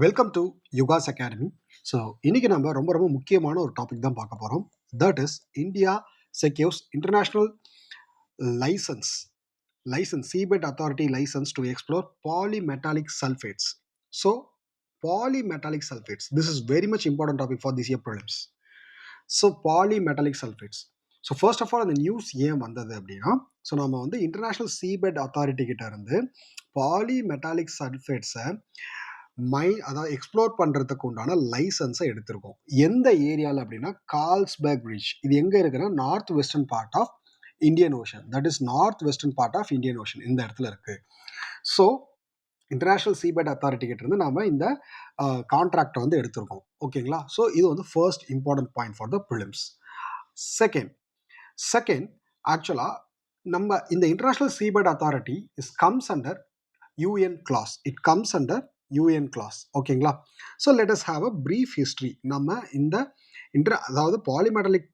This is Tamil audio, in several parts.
Welcome to Yugas academy. So இன்னைக்கு நம்ம ரொம்ப ரொம்ப முக்கியமான ஒரு டாபிக் தான் பார்க்க போகிறோம். That is India secures international license seabed authority license to explore polymetallic sulphates. So polymetallic sulphates, this is very much important topic for this year prelims. So polymetallic sulphates. So first of all அந்த நியூஸ் ஏன் வந்தது அப்படின்னா, ஸோ நம்ம வந்து இன்டர்நேஷ்னல் சீபெட் அத்தாரிட்டி கிட்ட இருந்து பாலிமெட்டாலிக் சல்ஃபேட்ஸை அதாவது எக்ஸ்ப்ளோர் பண்ணுறதுக்கு உண்டான லைசன்ஸை எடுத்திருக்கோம். எந்த ஏரியாவில் அப்படின்னா கார்ல்ஸ்பர்க் ரிட்ஜ். இது எங்கே இருக்குன்னா north western part of Indian ocean. That is north western part of Indian ocean இந்த இடத்துல இருக்குது. ஸோ இன்டர்நேஷ்னல் சீபெட் அத்தாரிட்டி கிட்ட இருந்து நம்ம இந்த கான்ட்ராக்டை வந்து எடுத்திருக்கோம். ஓகேங்களா? ஸோ இது வந்து first important point for the prelims. Second ஆக்சுவலாக நம்ம இந்த international seabed authority comes under UN clause. It comes under UN clause. ஓகேங்களா? So let us have a brief history. நம்ம இந்த அதாவது பாலிமெட்டாலிக்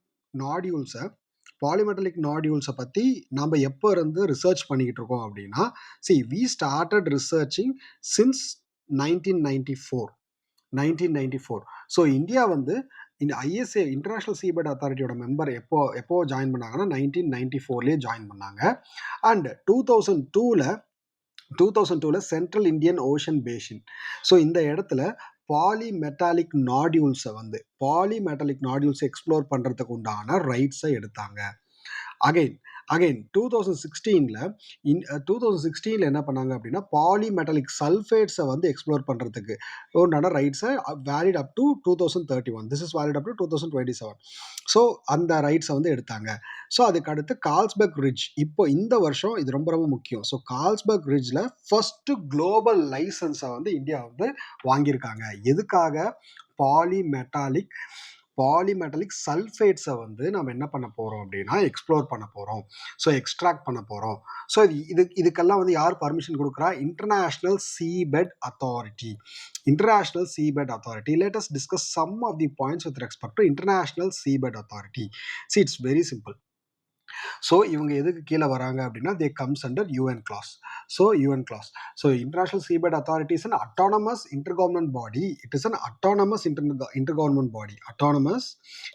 நாடியூல்ஸை பற்றி நம்ம எப்போ இருந்து ரிசர்ச் பண்ணிக்கிட்டு இருக்கோம் அப்படின்னா, we started researching since 1994. So India வந்து இந்த ஐஎஸ்ஏ இன்டர்நேஷ்னல் சீபெட் அத்தாரிட்டியோட மெம்பர் எப்போ ஜாயின் பண்ணாங்கன்னா 1994 ஜாயின் பண்ணாங்க. அண்ட் 2002ல் central Indian ocean basin. So இந்த இடத்துல பாலிமெட்டாலிக் நாடியூல்ஸை எக்ஸ்ப்ளோர் பண்ணுறதுக்கு உண்டான ரைட்ஸை எடுத்தாங்க. அகைன் 2016ல் என்ன பண்ணாங்க அப்படின்னா பாலிமெட்டாலிக் சல்ஃபேட்ஸை வந்து எக்ஸ்ப்ளோர் பண்ணுறதுக்கு உண்டான ரைட்ஸை valid up to 2031. This is valid up to 2027. So அந்த ரைட்ஸை வந்து எடுத்தாங்க. ஸோ அதுக்கு அடுத்து கார்ல்ஸ்பர்க் ரிட்ஜ். இப்போ இந்த வருஷம் இது ரொம்ப ரொம்ப முக்கியம். ஸோ கார்ல்ஸ்பர்க் ரிட்ஜில் ஃபர்ஸ்ட் குளோபல் லைசன்ஸை வந்து இந்தியா வந்து வாங்கியிருக்காங்க. எதுக்காக? பாலிமெட்டாலிக் சல்ஃபேட்ஸை வந்து நம்ம என்ன பண்ண போகிறோம் அப்படின்னா எக்ஸ்ப்ளோர் பண்ண போகிறோம். ஸோ எக்ஸ்ட்ராக்ட் பண்ண போகிறோம். ஸோ இதுக்கெல்லாம் வந்து யார் பர்மிஷன் கொடுக்குறா? International seabed authority. Let us discuss some of the points with respect to International Seabed Authority. See, it's very simple. So இவங்க எதுக்கு கீழே வராங்க அப்படின்னா they comes under UN clause. So international seabed authority is an autonomous intergovernment body. It is an autonomous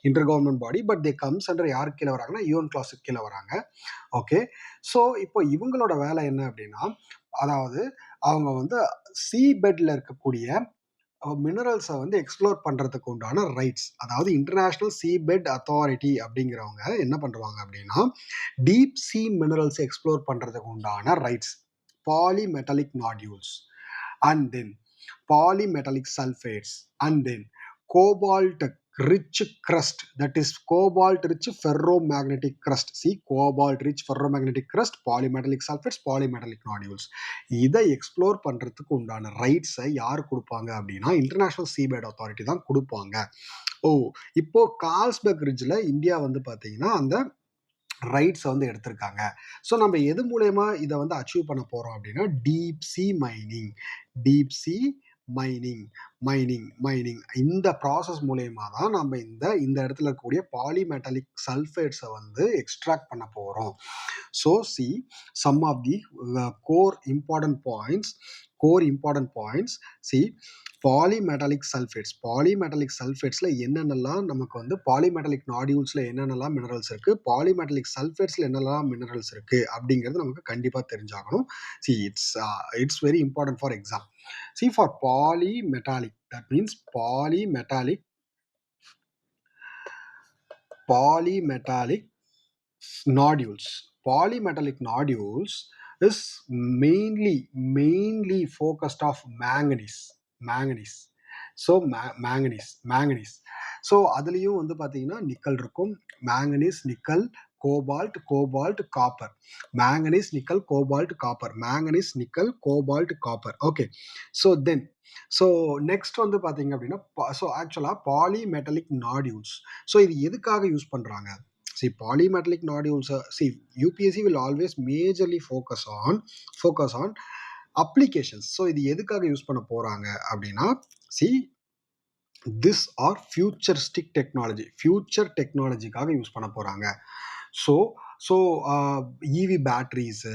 intergovernment body but they comes under யாருக்கு கீழே வராங்கன்னா யூஎன் கிளாஸுக்கு கீழே வராங்க. ஓகே. ஸோ இப்போ இவங்களோட வேலை என்ன அப்படின்னா, அதாவது அவங்க வந்து சீபெட்ல இருக்கக்கூடிய மினரல்ஸை வந்து எக்ஸ்ப்ளோர் பண்ணுறதுக்கு உண்டான ரைட்ஸ், அதாவது இன்டர்நேஷ்னல் சீபெட் அத்தாரிட்டி அப்படிங்கிறவங்க என்ன பண்ணுவாங்க அப்படின்னா டீப் சி மினரல்ஸை எக்ஸ்ப்ளோர் பண்ணுறதுக்கு உண்டான rights, polymetallic nodules, and then polymetallic sulphates, and then cobalt rich crust, that is cobalt rich ferromagnetic crust. Cobalt rich ferromagnetic crust, polymetallic sulfates, polymetallic nodules. இதை எக்ஸ்ப்ளோர் பண்றதுக்கு உண்டான ரைட்ஸை யார் கொடுப்பாங்க அப்படின்னா இன்டர்நேஷ்னல் சீபெட் அத்தாரிட்டி தான் கொடுப்பாங்க. இப்போ கார்ல்ஸ்பர்க் ரிட்ஜில் இந்தியா வந்து பார்த்தீங்கன்னா அந்த ரைட்ஸை வந்து எடுத்திருக்காங்க. ஸோ நம்ம எது மூலயமா இதை வந்து அச்சீவ் பண்ண போகிறோம் அப்படின்னா டீப் சி மைனிங் இந்த ப்ராசஸ் மூலயமா தான் நம்ம இந்த இடத்துல இருக்கக்கூடிய பாலிமெட்டாலிக் சல்ஃபேட்ஸை வந்து எக்ஸ்ட்ராக்ட் பண்ண போகிறோம். So some of the core important points. Polymetallic சல்ஃபேட்ஸில் என்னென்னலாம் நமக்கு வந்து பாலிமெட்டாலிக் நாடியூல்ஸில் என்னென்னலாம் மினரல்ஸ் இருக்குது, பாலிமெட்டாலிக் சல்ஃபேட்ஸில் என்னென்னலாம் மினரல்ஸ் இருக்குது அப்படிங்கிறது நமக்கு கண்டிப்பாக தெரிஞ்சாகணும். It's very important for exam. For polymetallic, that means polymetallic nodules. Polymetallic nodules is mainly focused of manganese. So manganese. So அதுலேயும் வந்து பார்த்தீங்கன்னா நிக்கல் இருக்கும். Manganese, nickel, cobalt, copper. Manganese, nickel, copper. Okay. So next வந்து பார்த்தீங்க அப்படின்னா ஆக்சுவலாக பாலிமெட்டாலிக் நாடியூல்ஸ். ஸோ இது எதுக்காக யூஸ் பண்ணுறாங்க? Polymetallic nodules, UPSC will always majorly focus on applications. So இது எதுக்காக யூஸ் பண்ண போகிறாங்க அப்படின்னா this are futuristic technology, future டெக்னாலஜிக்காக யூஸ் பண்ண போகிறாங்க. So so EV batteries.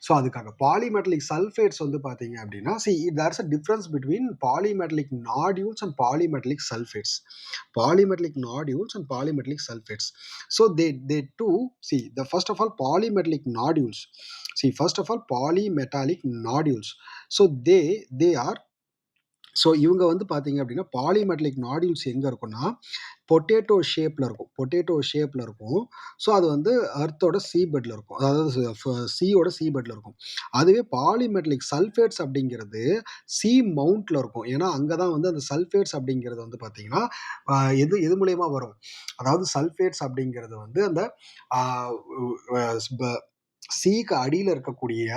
So அதுக்காக பாலிமெட்டலிக் சல்ஃபேட்ஸ் வந்து பார்த்தீங்க அப்படின்னா, there's a difference between polymetallic nodules and polymetallic sulphates. Polymetallic nodules and polymetallic sulfates. So they too, see, the first of all polymetallic nodules. See, first of all polymetallic nodules. So they are, so இவங்க வந்து பார்த்தீங்க அப்படின்னா பாலிமெட்டலிக் நாடியூல்ஸ் எங்கே இருக்குன்னா பொட்டேட்டோ ஷேப்பில் இருக்கும். பொட்டேட்டோ ஷேப்பில் இருக்கும். ஸோ அது வந்து அர்த்தோட சீபெட்டில் இருக்கும். அதாவது சீயோட சீபெட்டில் இருக்கும். அதுவே பாலிமெட்டலிக் சல்ஃபேட்ஸ் அப்படிங்கிறது சி மவுண்ட்டில் இருக்கும். ஏன்னா அங்கே தான் வந்து அந்த சல்ஃபேட்ஸ் அப்படிங்கிறது வந்து பார்த்தீங்கன்னா எது எது மூலயமா வரும், அதாவது சல்ஃபேட்ஸ் அப்படிங்கிறது வந்து அந்த சீக்கு அடியில் இருக்கக்கூடிய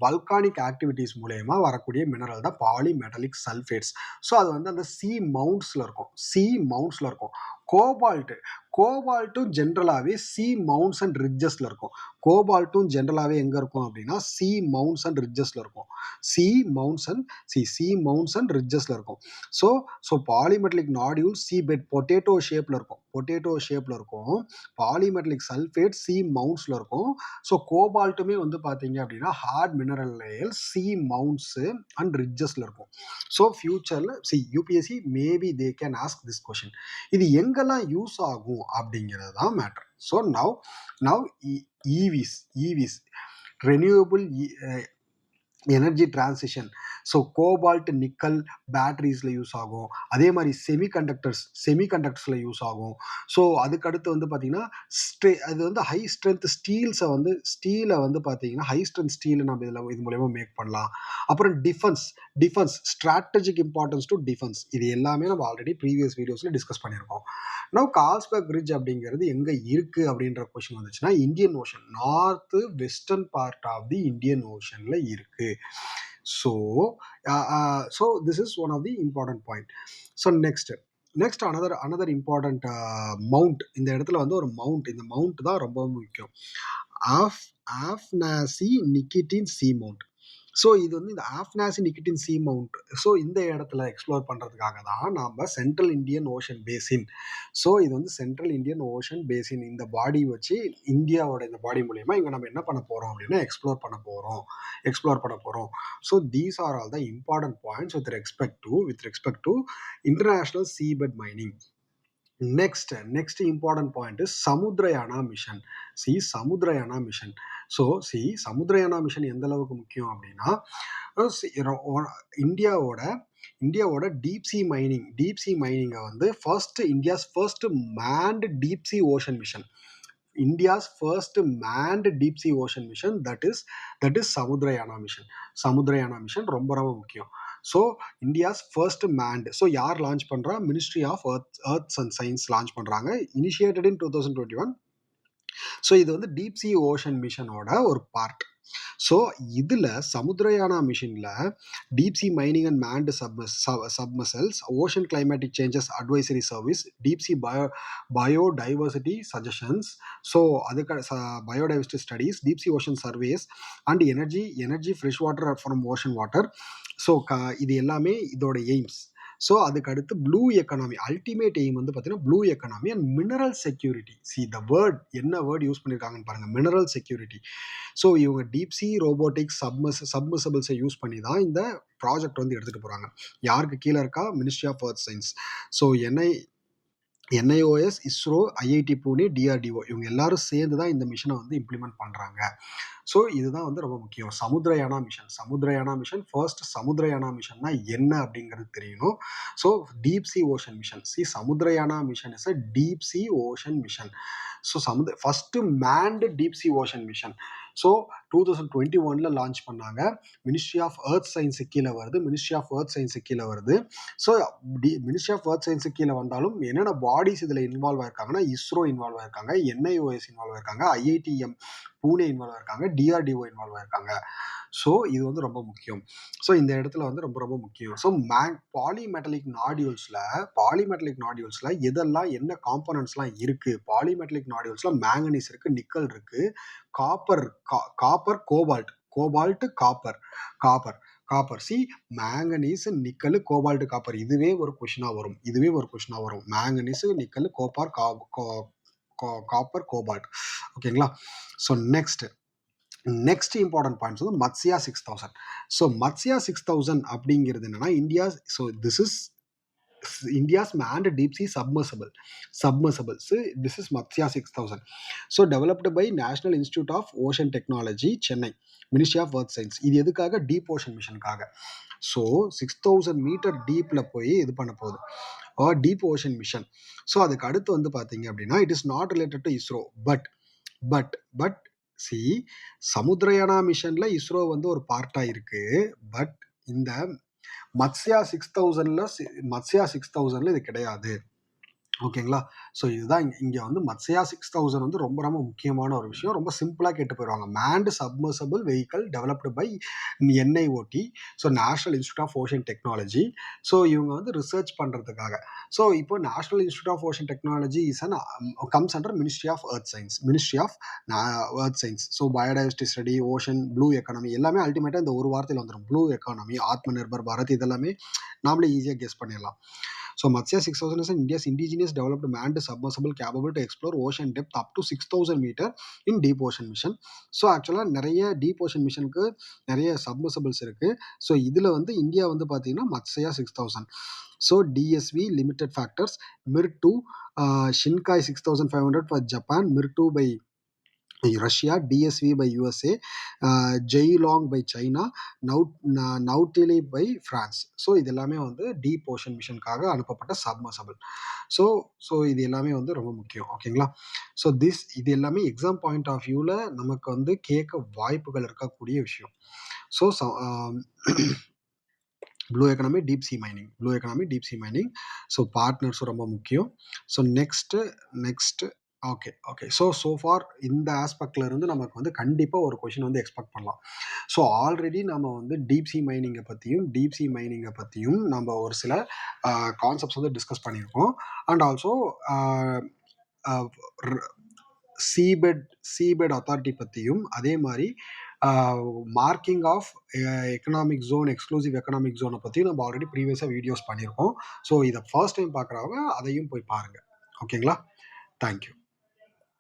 வல்கானிக் ஆக்டிவிட்டிஸ் மூலயமா வரக்கூடிய மினரல் தான் பாலிமெட்டலிக் சல்ஃபேட்ஸ். ஸோ அது வந்து அந்த சி மவுண்ட்ஸில் இருக்கும். சி மவுண்ட்ஸில் இருக்கும். கோபால்ட்டும் ஜென்ரலாகவே சி மவுண்ட்ஸ் அண்ட் ரிட்ஜஸில் இருக்கும். கோபால்ட்டும் ஜென்ரலாகவே எங்கே இருக்கும் அப்படின்னா சி மவுண்ட்ஸ் அண்ட் ரிட்ஜஸில் இருக்கும். சி மவுண்ட்ஸ் அண்ட் ரிட்ஜஸில் இருக்கும். So polymetallic nodule seabed potato ஷேப்பில் இருக்கும். பொட்டேட்டோ ஷேப்பில் இருக்கும். பாலிமெட்டலிக் சல்ஃபேட் சி மவுண்ட்ஸில் இருக்கும். ஸோ கோபால்ட்டுமே வந்து பார்த்தீங்க அப்படின்னா hard mineral layer sea mounts and ரிட்ஜஸில் இருக்கும். ஸோ ஃபியூச்சரில் UPSC maybe they can ask this question. இது எங்கெல்லாம் யூஸ் ஆகும் அப்படிங்கிறது தான் matter. So now EVs renewable energy transition. So cobalt nickel பேட்டரிஸில் யூஸ் ஆகும். அதே மாதிரி செமிகண்டக்டர்ஸில் யூஸ் ஆகும். ஸோ அதுக்கடுத்து வந்து பார்த்தீங்கன்னா அது வந்து ஹை ஸ்ட்ரென்த் ஸ்டீலை வந்து பார்த்தீங்கன்னா ஹை ஸ்ட்ரென்த் ஸ்டீலை நம்ம இது மூலயமா மேக் பண்ணலாம். அப்புறம் defence strategic importance to defence. இது எல்லாமே நம்ம ஆல்ரெடி ப்ரீவியஸ் வீடியோஸில் டிஸ்கஸ் பண்ணியிருக்கோம். நவ் கார்ல்ஸ்பர்க் பிரிட்ஜ் அப்படிங்கிறது எங்கே இருக்குது அப்படின்ற கொஸ்டின் வந்துச்சுன்னா Indian ocean, north western part of the Indian ஓஷனில் இருக்குது. So this is one of the important point. So next another important mount. இந்த இடத்துல வந்து ஒரு மவுண்ட், இந்த மவுண்ட் தான் ரொம்ப முக்கியம். ஆஃப்னாசி நிக்கிட்டின் சி மவுண்ட். ஸோ இது வந்து இந்த ஆஃப்னாசி நிக்கிட்டின் சி மவுண்ட். ஸோ இந்த இடத்துல எக்ஸ்ப்ளோர் பண்ணுறதுக்காக தான் நாம் central Indian ocean basin. So இது வந்து சென்ட்ரல் இந்தியன் ஓஷன் பேசின் இந்த பாடி வச்சு இந்தியாவோட இந்த பாடி மூலயமா இங்கே நம்ம என்ன பண்ண போகிறோம் அப்படின்னா எக்ஸ்ப்ளோர் பண்ண போகிறோம். So these are all the important points with respect to international seabed mining. Next important point is Samudrayaan mission. Samudrayaan mission. So Samudrayaan mission எந்த அளவுக்கு முக்கியம் அப்படின்னா இந்தியாவோட டீப் சி மைனிங்கை வந்து India's first manned deep sea ocean mission. India's first manned deep sea ocean mission, that is Samudrayaan mission ரொம்ப ரொம்ப முக்கியம். So India's first manned. So யார் லான்ச் பண்ணுறா? Ministry of earth's and science launch பண்ணுறாங்க. இனிஷியேட்டட் இன் 2021. ஸோ இது வந்து டீப் சி ஓஷன் மிஷனோட ஒரு பார்ட். ஸோ இதில் சமுத்திரயானா மிஷனில் deep sea mining and manned submersibles, ocean climatic changes advisory service, deep sea biodiversity suggestions, so அதுக்கு biodiversity studies, deep sea ocean surveys and energy fresh water from ocean water. So இது எல்லாமே இதோட எய்ம்ஸ். ஸோ அதுக்கு அடுத்து ப்ளூ எக்கனாமி, அல்டிமேட் எய்ம் வந்து பார்த்தீங்கன்னா blue economy and mineral security. The word என்ன வேர்ட் யூஸ் பண்ணியிருக்காங்கன்னு பாருங்கள், மினரல் செக்யூரிட்டி. ஸோ இவங்க டீப் சி ரோபோட்டிக்ஸ் சப்மர்சிபிள்ஸை யூஸ் பண்ணி தான் இந்த ப்ராஜெக்ட் வந்து எடுத்துகிட்டு போகிறாங்க. யாருக்கு கீழே இருக்கா? Ministry of earth science. So NIOS, ISRO, IIT Pune, DRDO இவங்க எல்லாரும் சேர்ந்து தான் இந்த மிஷனை வந்து இம்ப்ளிமெண்ட் பண்ணுறாங்க. ஸோ இதுதான் வந்து ரொம்ப முக்கியம். சமுத்திரயானா மிஷன் ஃபர்ஸ்ட். சமுத்திரயானா மிஷன்னா என்ன அப்படிங்கிறது தெரியணும். So deep sea ocean mission. Samudrayaan mission is a deep sea ocean mission. So first manned deep sea ocean mission. So 2021 launch பண்ணாங்க. மினிஸ்ட்ரி ஆஃப் எர்த் சயின்ஸு கீழே வருது. So ministry of earth science கீழே வந்தாலும் என்னென்ன பாடிஸ் இதில் இன்வால்வ் ஆயிருக்காங்கன்னா இஸ்ரோ இன்வால்வ் ஆயிருக்காங்க, NIOS இன்வால்வ் ஆயிருக்காங்க, IITM பூனே இன்வால்வ் ஆயிருக்காங்க, DRDO இன்வால்வ் ஆயிருக்காங்க. ஸோ இது வந்து ரொம்ப முக்கியம். ஸோ இந்த இடத்துல வந்து ரொம்ப ரொம்ப முக்கியம். ஸோ பாலிமெட்டலிக் நாடியூல்ஸில் எதெல்லாம் என்ன காம்பனன்ட்ஸ்லாம் இருக்குது? பாலிமெட்டலிக் நாடியூல்ஸில் மேங்கனீஸ் இருக்குது, நிக்கல் இருக்குது, copper, cobalt, copper. Manganese, nickel, cobalt, copper. இதுவே ஒரு கொஷினாக வரும். Manganese, nickel, copper, cobalt. ஓகேங்களா? ஸோ நெக்ஸ்ட் இம்பார்ட்டன்ட் பாயிண்ட்ஸ் வந்து மத்ஸ்யா 6000. ஸோ மத்ஸ்யா 6000 அப்படிங்கிறது என்னன்னா this is India's manned deep sea submersible. So this is Matsya 6000. So developed by National Institute of Ocean Technology, Chennai, Ministry of Earth Science. இது எதுக்காக? டீப் ஓஷன் மிஷனுக்காக. ஸோ 6000 மீட்டர் டீப்ல போய் இது பண்ண போகுது, டீப் ஓஷன் மிஷன். ஸோ அதுக்கு அடுத்து வந்து பார்த்தீங்க அப்படின்னா it is not related to ISRO, but sea Samudrayaan மிஷன்ல இஸ்ரோ வந்து ஒரு பார்ட்டா இருக்கு. பட் இந்த மத்ஸ்யா 6000ல இது கிடையாது. ஓகேங்களா? ஸோ இதுதான் இங்கே வந்து மத்ஸ்யா 6000 வந்து ரொம்ப ரொம்ப முக்கியமான ஒரு விஷயம். ரொம்ப சிம்பிளாக கேட்டு போயிடுவாங்க. Manned submersible vehicle developed by NIOT, so national institute of ocean technology. So இவங்க வந்து ரிசர்ச் பண்ணுறதுக்காக. ஸோ இப்போ national institute of ocean technology comes under ministry of earth science. So biodiversity study, ocean, blue economy எல்லாமே அல்டிமேட்டாக இந்த ஒரு வார்த்தையில் வந்துடும். ப்ளூ எக்கானமி, ஆத்ம நிர்பர் பாரத், இதெல்லாமே நாமளே ஈஸியாக கெஸ் பண்ணிடலாம். So Matsya 6000 is India's indigenous developed manned submersible capable to explore ocean depth up to 6000 meter in deep ocean mission. So ஆக்சுவலாக நிறைய டீப் ஓஷன் மிஷனுக்கு நிறைய சப்மர்சபிள்ஸ் இருக்கு. ஸோ இதில் வந்து இந்தியா வந்து பார்த்தீங்கன்னா Matsya 6000. So DSV limited factors, MIR-2, Shinkai 6500 for Japan, MIR-2 by Russia, DSV by USA, Jailong by China, Nautilus by France. So இது எல்லாமே வந்து டீப் ஓஷன் மிஷனுக்காக அனுப்பப்பட்ட சப்மர்சபிள். ஸோ இது எல்லாமே வந்து ரொம்ப முக்கியம். ஓகேங்களா? ஸோ இது எல்லாமே எக்ஸாம் பாயிண்ட் ஆஃப் வியூவில் நமக்கு வந்து கேட்க வாய்ப்புகள் இருக்கக்கூடிய விஷயம். So blue economy, deep sea mining. So பார்ட்னர்ஸும் ரொம்ப முக்கியம். So next okay. So for இந்த ஆஸ்பெக்ட்ல இருந்து நமக்கு வந்து கண்டிப்பாக ஒரு கொஷின் வந்து எக்ஸ்பெக்ட் பண்ணலாம். ஸோ ஆல்ரெடி நம்ம வந்து டீப் சி மைனிங்கை பற்றியும் நம்ம ஒரு சில கான்செப்ட்ஸ் வந்து டிஸ்கஸ் பண்ணியிருக்கோம். அண்ட் ஆல்சோ சீபெட் அத்தாரிட்டி பற்றியும், அதே மாதிரி marking of economic zone, exclusive economic ஜோனை பற்றியும் நம்ம ஆல்ரெடி ப்ரீவியஸாக வீடியோஸ் பண்ணியிருக்கோம். ஸோ இதை ஃபர்ஸ்ட் டைம் பார்க்குறவங்க அதையும் போய் பாருங்கள். ஓகேங்களா? தேங்க்யூ.